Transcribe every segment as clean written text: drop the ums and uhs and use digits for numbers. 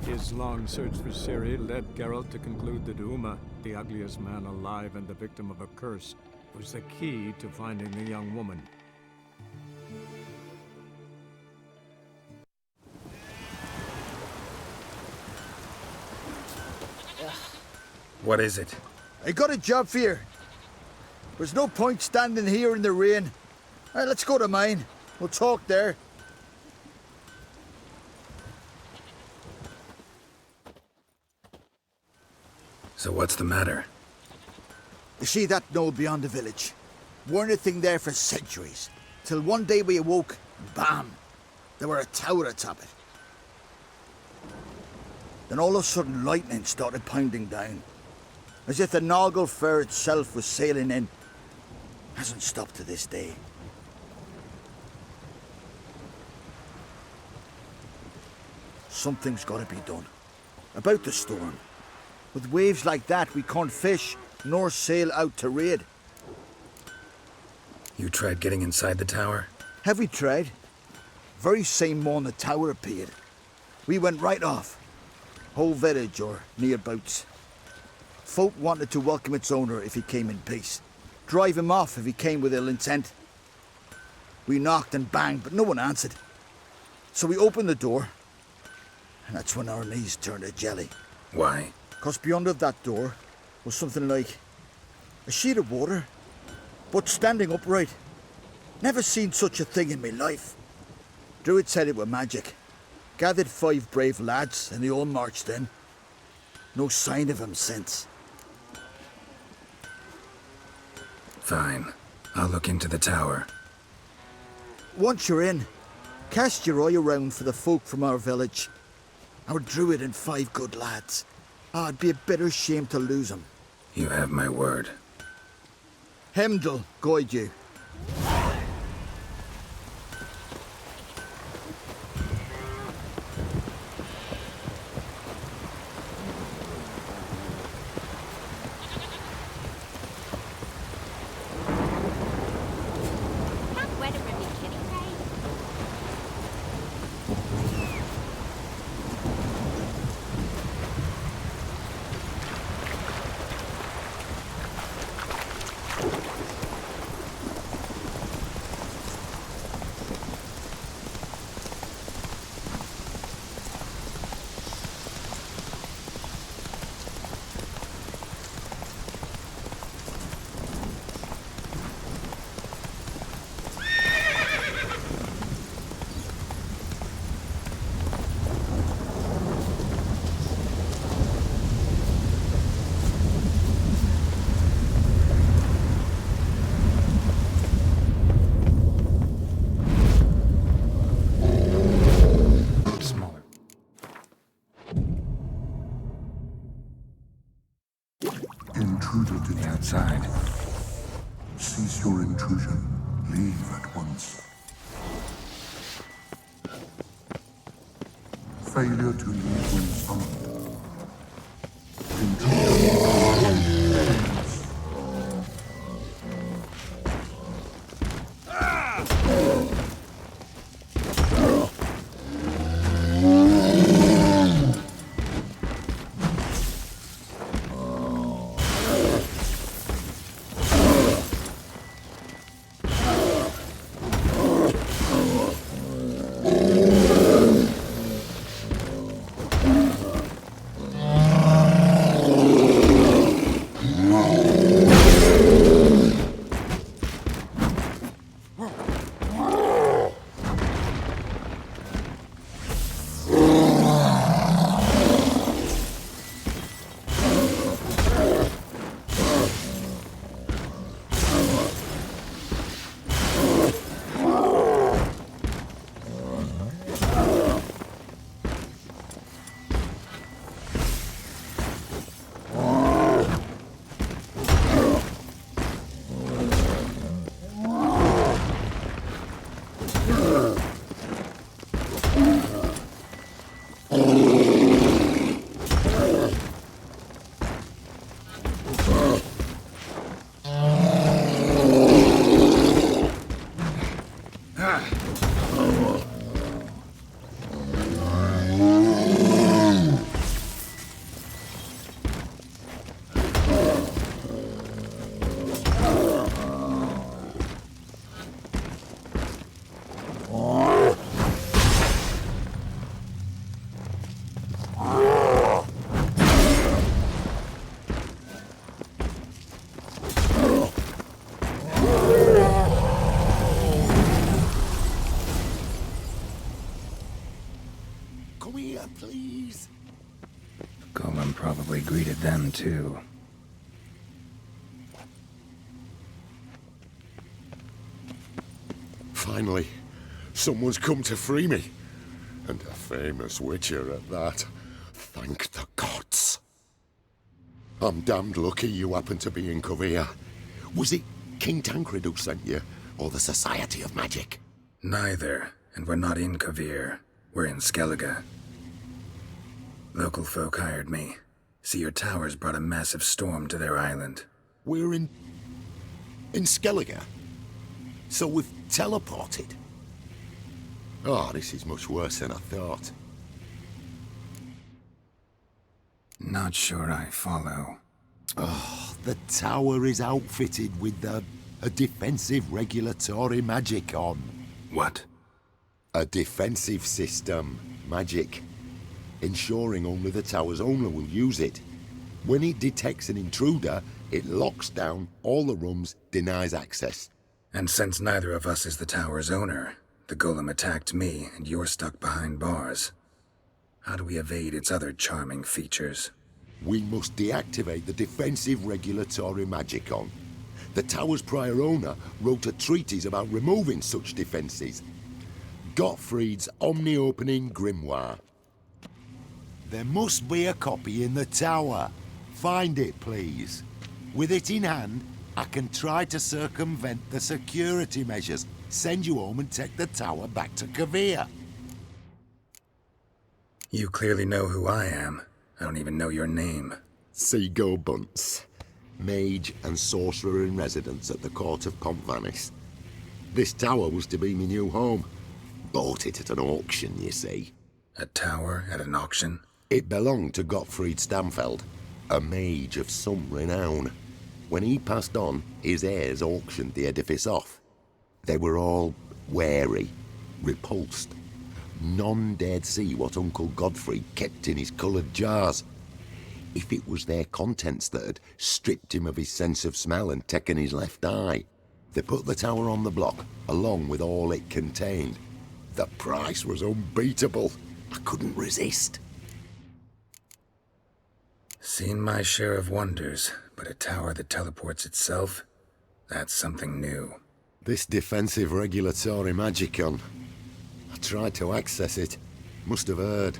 His long search for Ciri led Geralt to conclude that Uma, the ugliest man alive and the victim of a curse, was the key to finding the young woman. What is it? I got a job for you. There's no point standing here in the rain. Alright, let's go to mine. We'll talk there. So what's the matter? You see that knoll beyond the village? Weren't a thing there for centuries. Till one day we awoke, and bam! There were a tower atop it. Then all of a sudden lightning started pounding down. As if the Noggle Fair itself was sailing in. Hasn't stopped to this day. Something's gotta be done. About the storm. With waves like that, we can't fish, nor sail out to raid. You tried getting inside the tower? Have we tried? Very same morn the tower appeared. We went right off. Whole village or nearabouts. Folk wanted to welcome its owner if he came in peace. Drive him off if he came with ill intent. We knocked and banged, but no one answered. So we opened the door, and that's when our knees turned to jelly. Why? 'Cause beyond of that door was something like a sheet of water, but standing upright. Never seen such a thing in my life. Druid said it were magic. Gathered 5 brave lads, and they all marched in. No sign of him since. Fine. I'll look into the tower. Once you're in, cast your eye around for the folk from our village. Our druid and 5 good lads. It'd be a bitter shame to lose them. You have my word. Hemdall guide you. Intruder to the Outside. Cease your intrusion. Leave at once. Failure to leave when summoned. Intruder. greeted them too. Finally, someone's come to free me. And a famous witcher at that. Thank the gods. I'm damned lucky you happen to be in Kovir. Was it King Tancred who sent you, or the Society of Magic? Neither, and we're not in Kovir. We're in Skellige. Local folk hired me. See, your towers brought a massive storm to their island. We're in Skellige? So we've teleported? Oh, this is much worse than I thought. Not sure I follow. Oh, the tower is outfitted with a defensive regulatory magic on. What? A defensive system. Magic. Ensuring only the tower's owner will use it. When it detects an intruder, it locks down all the rooms, denies access. And since neither of us is the tower's owner, the golem attacked me and you're stuck behind bars. How do we evade its other charming features? We must deactivate the defensive regulatory magicon. The tower's prior owner wrote a treatise about removing such defenses. Gottfried's omni-opening grimoire. There must be a copy in the tower. Find it, please. With it in hand, I can try to circumvent the security measures, send you home and take the tower back to Kovir. You clearly know who I am. I don't even know your name. Seago Bunce, mage and sorcerer in residence at the court of Pontvanis. This tower was to be my new home. Bought it at an auction, you see. A tower at an auction? It belonged to Gottfried Stamfeld, a mage of some renown. When he passed on, his heirs auctioned the edifice off. They were all wary, repulsed. None dared see what Uncle Godfrey kept in his coloured jars. If it was their contents that had stripped him of his sense of smell and taken his left eye, they put the tower on the block, along with all it contained. The price was unbeatable. I couldn't resist. Seen my share of wonders, but a tower that teleports itself? That's something new. This defensive regulatory magicon. I tried to access it. Must have heard.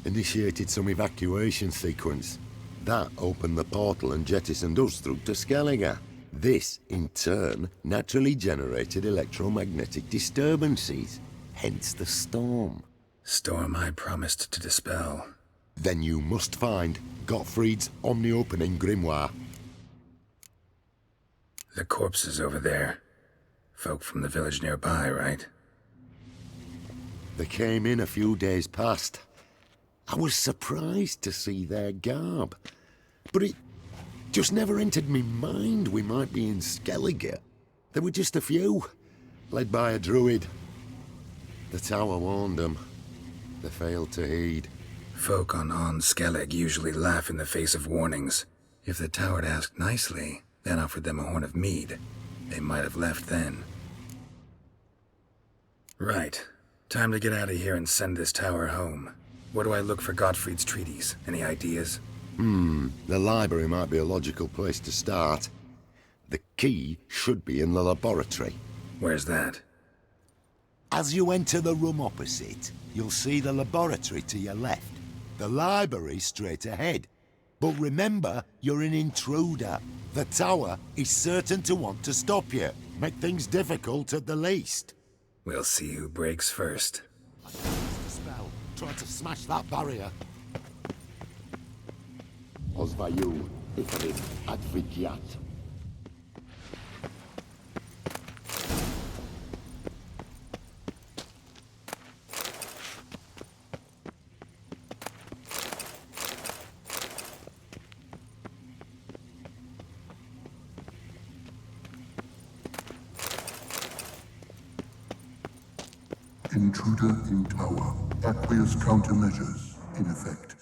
Initiated some evacuation sequence. That opened the portal and jettisoned us through to Skellige. This, in turn, naturally generated electromagnetic disturbances. Hence the storm. Storm I promised to dispel. Then you must find Gottfried's omni-opening grimoire. The corpses over there. Folk from the village nearby, right? They came in a few days past. I was surprised to see their garb. But it just never entered me mind we might be in Skellige. There were just a few, led by a druid. The tower warned them. They failed to heed. Folk on Skellig usually laugh in the face of warnings. If the tower had asked nicely, then offered them a horn of mead, they might have left then. Right. Time to get out of here and send this tower home. Where do I look for Gottfried's treatise? Any ideas? The library might be a logical place to start. The key should be in the laboratory. Where's that? As you enter the room opposite, you'll see the laboratory to your left. The library straight ahead. But remember, you're an intruder. The tower is certain to want to stop you. Make things difficult at the least. We'll see who breaks first. I cast a spell. Try to smash that barrier. Ozvayu, Ifrit, Advigiat. Intruder in tower. Aqueous countermeasures in effect.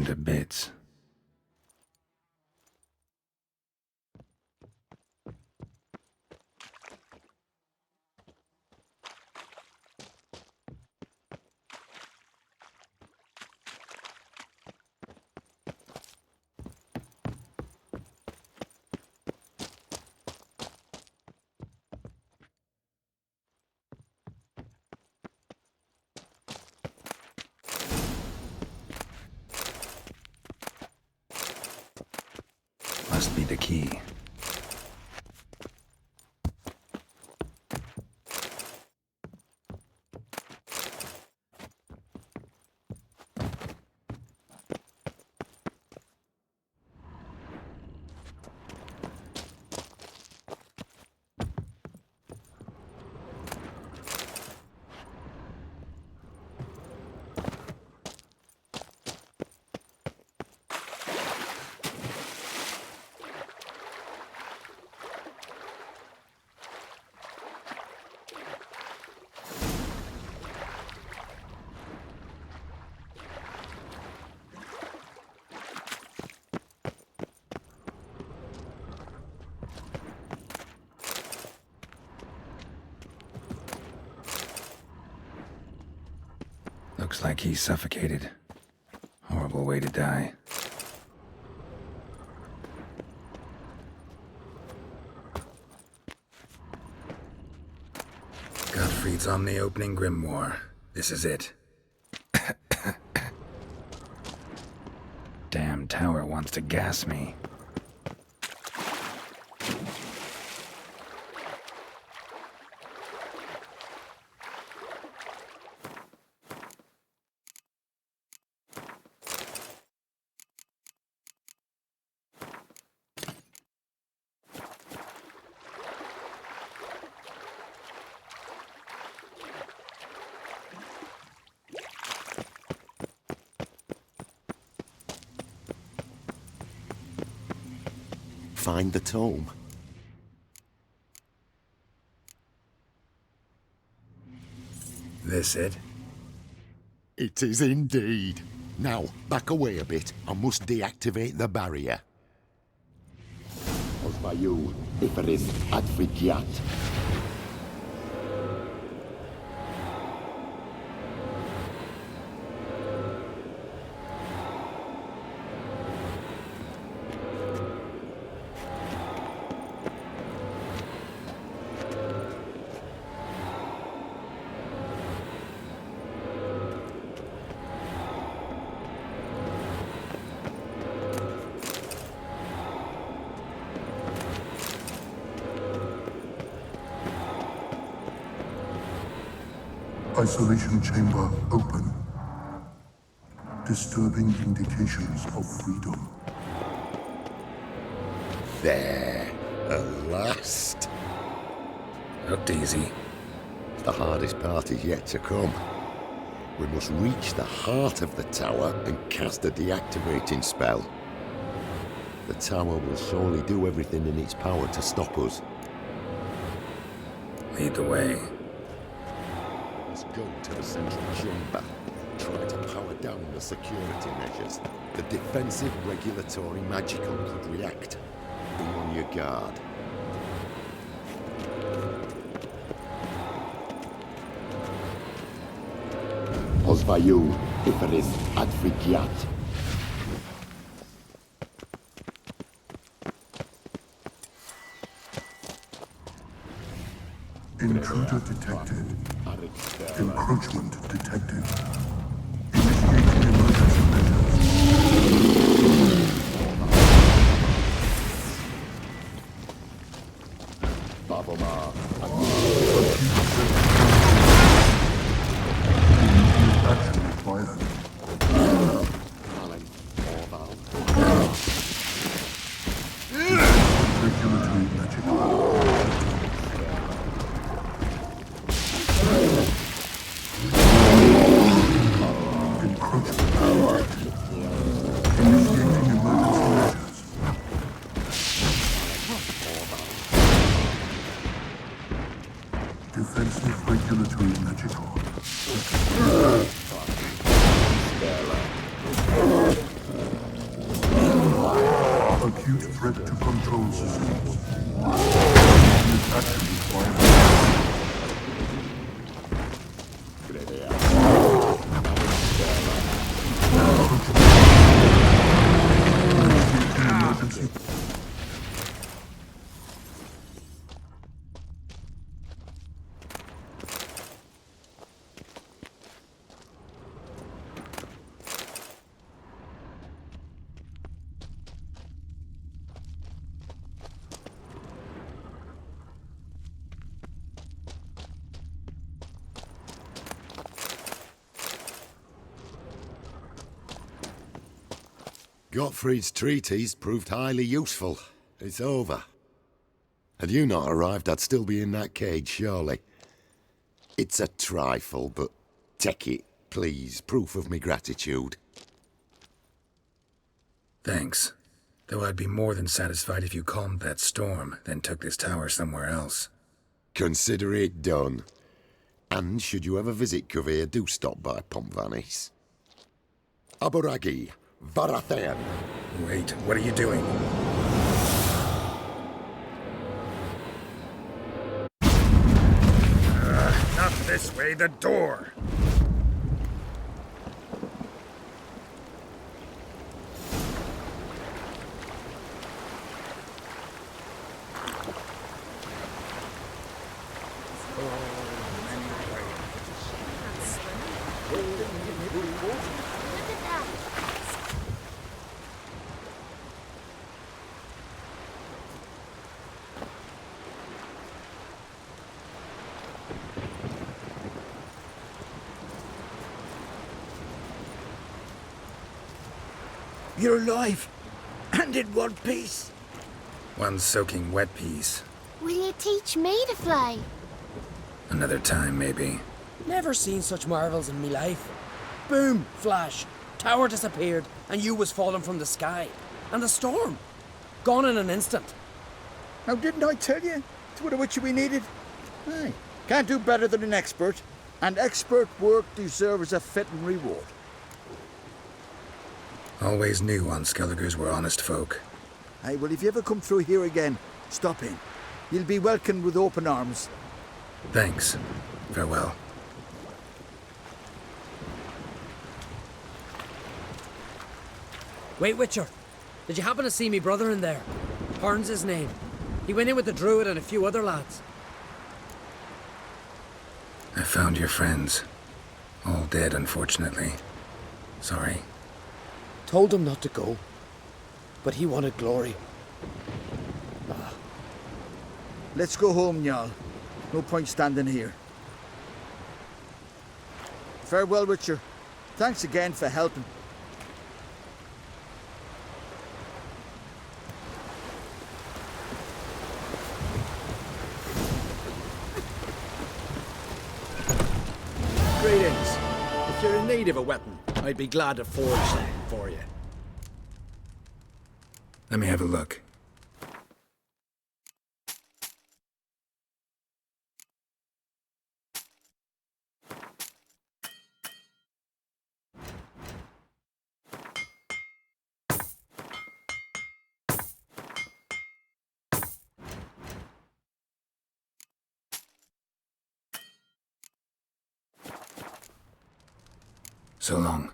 torn to bits. Must be the key. Looks like he's suffocated. Horrible way to die. Gottfried's on the opening grimoire. This is it. Damn tower wants to gas me. Find the tome. This it? It is indeed. Now, back away a bit. I must deactivate the barrier. Osvayu, Iferis, Advigiat. Isolation chamber open. Disturbing indications of freedom. There, at last. Looked easy. The hardest part is yet to come. We must reach the heart of the tower and cast a deactivating spell. The tower will surely do everything in its power to stop us. Lead the way. Let's go to the central chamber. Try to power down the security measures. The defensive regulatory magicum could react. Be on your guard. Osvayu, Iferis, Advigiat. Intruder detected. Encroachment detected. Initiating emergency measures. Babomar. Immediate action required. Alan, Orval. Regulatory magic. acute threat to control systems. He is actually violent. Emergency. Gottfried's treatise proved highly useful. It's over. Had you not arrived, I'd still be in that cage, surely. It's a trifle, but take it, please. Proof of me gratitude. Thanks. Though I'd be more than satisfied if you calmed that storm, then took this tower somewhere else. Consider it done. And should you ever visit Kuvir, do stop by Pompvanis. Aboragi, Varathan. Wait, what are you doing? Not this way, the door! You're alive, and in one piece. One soaking wet piece. Will you teach me to fly? Another time, maybe. Never seen such marvels in me life. Boom, flash, tower disappeared, and you was falling from the sky. And the storm, gone in an instant. Now, didn't I tell you? It's what a witcher we needed. Aye, can't do better than an expert, and expert work deserves a fitting reward. Always knew Skelligers were honest folk. Aye, well, if you ever come through here again, stop in. You'll be welcomed with open arms. Thanks. Farewell. Wait, Witcher, did you happen to see me brother in there? Hearn's his name. He went in with the druid and a few other lads. I found your friends. All dead, unfortunately. Sorry. Told him not to go, but he wanted glory. Let's go home, Jarl. No point standing here. Farewell, Witcher. Thanks again for helping. Greetings. If you're in need of a weapon, I'd be glad to forge some for you. Let me have a look. So long.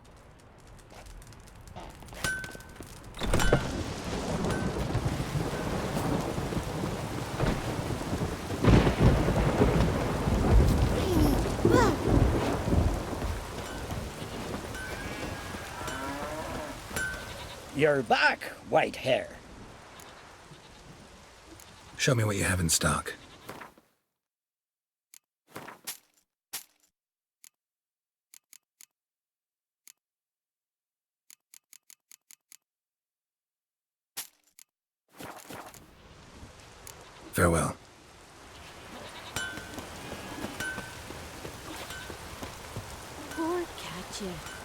You're back, white hair. Show me what you have in stock. Farewell. Poor Katya.